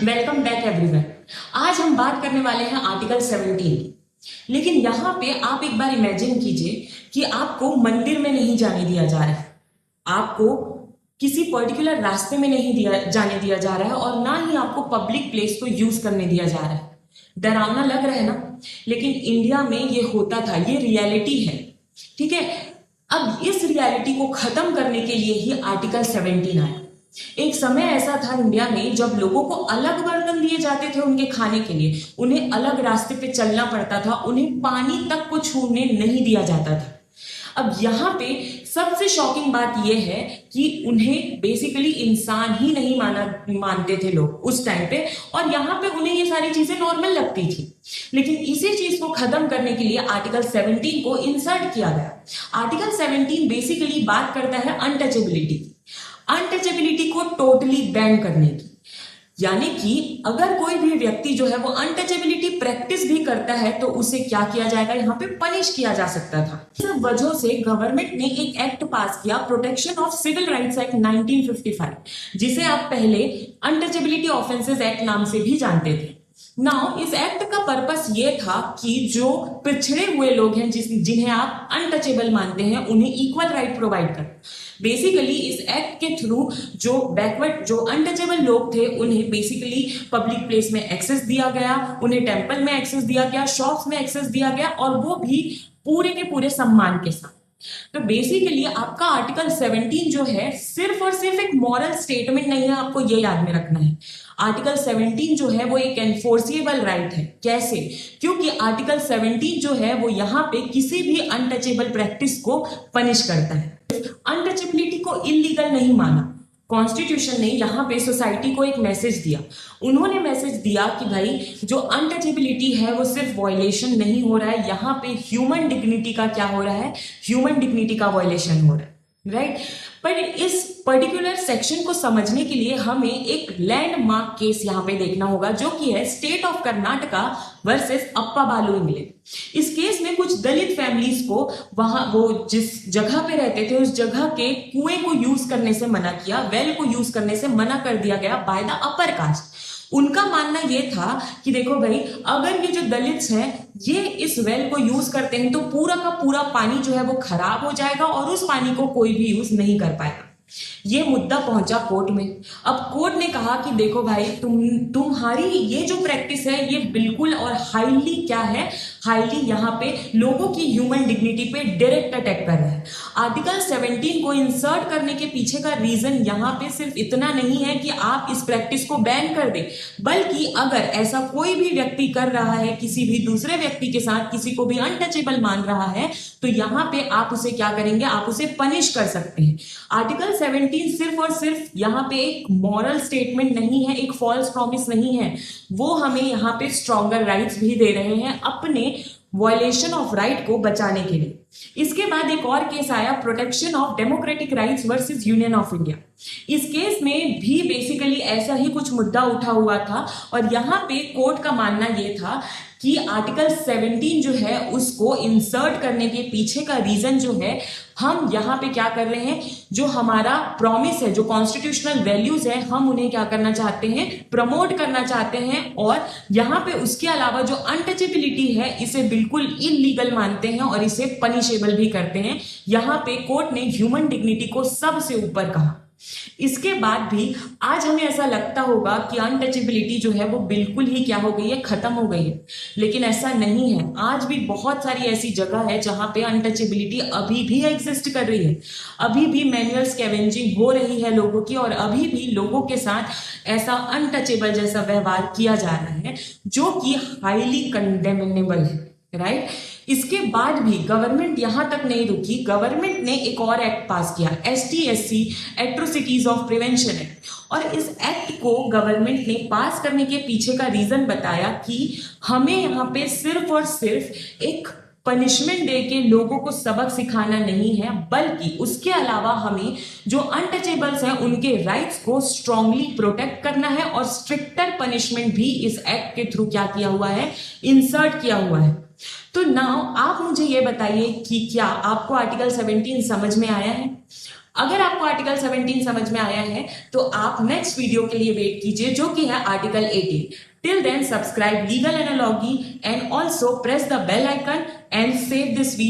Welcome back everyone. आज हम बात करने वाले हैं आर्टिकल 17 की। लेकिन यहाँ पे आप एक बार इमेजिन कीजिए कि आपको मंदिर में नहीं जाने दिया जा रहा है, आपको किसी पर्टिकुलर रास्ते में नहीं जाने दिया जा रहा है और ना ही आपको पब्लिक प्लेस को यूज करने दिया जा रहा है। डरावना लग रहा है ना, लेकिन इंडिया में ये होता था, ये रियलिटी है। ठीक है, अब इस रियलिटी को खत्म करने के लिए ही आर्टिकल 17 आया। एक समय ऐसा था इंडिया में जब लोगों को अलग बर्तन दिए जाते थे उनके खाने के लिए, उन्हें अलग रास्ते पे चलना पड़ता था, उन्हें पानी तक को छूने नहीं दिया जाता था। अब यहाँ पे सबसे शॉकिंग बात यह है कि उन्हें बेसिकली इंसान ही नहीं मानते थे लोग उस टाइम पे, और यहाँ पे उन्हें ये सारी चीजें नॉर्मल लगती थी। लेकिन इसी चीज को खत्म करने के लिए आर्टिकल 17 को इंसर्ट किया गया। आर्टिकल 17 बेसिकली बात करता है अनटचेबिलिटी की, अनटचेबिलिटी को टोटली बैन करने की। यानी कि अगर कोई भी व्यक्ति जो है वो अनटचेबिलिटी प्रैक्टिस भी करता है तो उसे क्या किया जाएगा, यहाँ पे पनिश किया जा सकता था। इस वजह से गवर्नमेंट ने एक एक्ट पास किया, protection of civil rights act 1955, जिसे आप पहले अनटचेबिलिटी ऑफेंसेस एक्ट नाम से भी जानते थे। नाउ इस एक्ट का पर्पस ये था कि जो पिछड़े हुए लोग हैं जिन्हें आप अनटचेबल मानते हैं, उन्हें इक्वल राइट प्रोवाइड कर। बेसिकली इस एक्ट के थ्रू जो बैकवर्ड, जो अनटचेबल लोग थे, उन्हें बेसिकली पब्लिक प्लेस में एक्सेस दिया गया, उन्हें टेंपल में एक्सेस दिया गया, शॉप्स में एक्सेस दिया गया, और वो भी पूरे के पूरे सम्मान के साथ। तो बेसिकली आपका आर्टिकल 17 जो है सिर्फ और सिर्फ एक मॉरल स्टेटमेंट नहीं है, आपको ये याद में रखना है। आर्टिकल 17 जो है वो एक एनफोर्सेबल राइट है। कैसे? क्योंकि आर्टिकल 17 जो है वो यहाँ पे किसी भी अनटचेबल प्रैक्टिस को पनिश करता है। अनटचेबिलिटी को इलीगल नहीं माना, कॉन्स्टिट्यूशन ने यहाँ पे सोसाइटी को एक मैसेज दिया। उन्होंने मैसेज दिया कि भाई जो अनटचेबिलिटी है वो सिर्फ वायलेशन नहीं हो रहा है, यहाँ पे ह्यूमन डिग्निटी का क्या हो रहा है, ह्यूमन डिग्निटी का वायलेशन हो रहा है, राइट। पर इस पर्टिकुलर सेक्शन को समझने के लिए हमें एक लैंडमार्क केस यहाँ पे देखना होगा, जो कि है स्टेट ऑफ कर्नाटका वर्सेस अप्पा बालू इंगले। इस केस में कुछ दलित फैमिलीज को वहां, वो जिस जगह पे रहते थे उस जगह के कुएं को यूज करने से मना किया, वेल को यूज करने से मना कर दिया गया बाय द अपर कास्ट। उनका मानना यह था कि देखो भाई, अगर ये जो दलित्स हैं ये इस वेल को यूज करते हैं तो पूरा का पूरा पानी जो है वो खराब हो जाएगा और उस पानी को कोई भी यूज नहीं कर पाएगा। ये मुद्दा पहुंचा कोर्ट में। अब कोर्ट ने कहा कि देखो भाई, तुम्हारी ये जो प्रैक्टिस है ये बिल्कुल और हाईली क्या है, हाईली यहाँ पे लोगों की ह्यूमन डिग्निटी पे डायरेक्ट अटैक कर रहा है। आर्टिकल 17 को इंसर्ट करने के पीछे का रीजन यहाँ पे सिर्फ इतना नहीं है कि आप इस प्रैक्टिस को बैन कर दें, बल्कि अगर ऐसा कोई भी व्यक्ति कर रहा है किसी भी दूसरे व्यक्ति के साथ, किसी को भी अनटचेबल मान रहा है, तो यहाँ पे आप उसे क्या करेंगे, आप उसे पनिश कर सकते हैं। आर्टिकल 17 सिर्फ और सिर्फ यहाँ पे एक मॉरल स्टेटमेंट नहीं है, एक फॉल्स प्रॉमिस नहीं है, वो हमें यहाँ पे स्ट्रॉन्गर राइट्स भी दे रहे हैं अपने वायलेशन ऑफ राइट को बचाने के लिए। इसके बाद एक और केस आया, protection of democratic rights versus union of India. इस केस में भी बेसिकली ऐसा ही कुछ मुद्दा उठा हुआ था, और यहाँ पे कोर्ट का मानना यह था कि आर्टिकल 17 जो है उसको इंसर्ट करने के पीछे का रीजन जो है, हम यहाँ पे क्या कर रहे हैं, जो हमारा प्रॉमिस है, जो कॉन्स्टिट्यूशनल वैल्यूज है, हम उन्हें क्या करना चाहते हैं, प्रमोट करना चाहते हैं। और यहाँ पे उसके अलावा जो अनटचेबिलिटी है इसे बिल्कुल इलीगल मानते हैं और इसे पनिशेबल भी करते हैं। यहाँ पे कोर्ट ने ह्यूमन डिग्निटी को सबसे ऊपर कहा। इसके बाद भी आज हमें ऐसा लगता होगा कि अनटचेबिलिटी जो है वो बिल्कुल ही क्या हो गई है, खत्म हो गई है, लेकिन ऐसा नहीं है। आज भी बहुत सारी ऐसी जगह है जहां पे अनटचेबिलिटी अभी भी एग्जिस्ट कर रही है, अभी भी मैनुअल स्कैवेंजिंग हो रही है लोगों की, और अभी भी लोगों के साथ ऐसा अनटचेबल जैसा व्यवहार किया जा रहा है जो कि हाईली कंडेमेनेबल है, राइट। इसके बाद भी गवर्नमेंट यहां तक नहीं रुकी, गवर्नमेंट ने एक और एक्ट पास किया, ST/SC atrocities of prevention act. और इस एक्ट को गवर्नमेंट ने पास करने के पीछे का रीजन बताया कि हमें यहाँ पे सिर्फ और सिर्फ एक पनिशमेंट दे के लोगों को सबक सिखाना नहीं है, बल्कि उसके अलावा हमें जो अनटचेबल्स हैं उनके राइट्स को स्ट्रांगली प्रोटेक्ट करना है, और स्ट्रिक्टर पनिशमेंट भी इस एक्ट के थ्रू क्या किया हुआ है, इंसर्ट किया हुआ है। तो नाउ आप मुझे ये बताइए कि क्या आपको आर्टिकल 17 समझ में आया है? अगर आपको आर्टिकल 17 समझ में आया है तो आप नेक्स्ट वीडियो के लिए वेट कीजिए जो कि है article 18. Till then, subscribe Legal Analogy and also press the bell icon and save this video.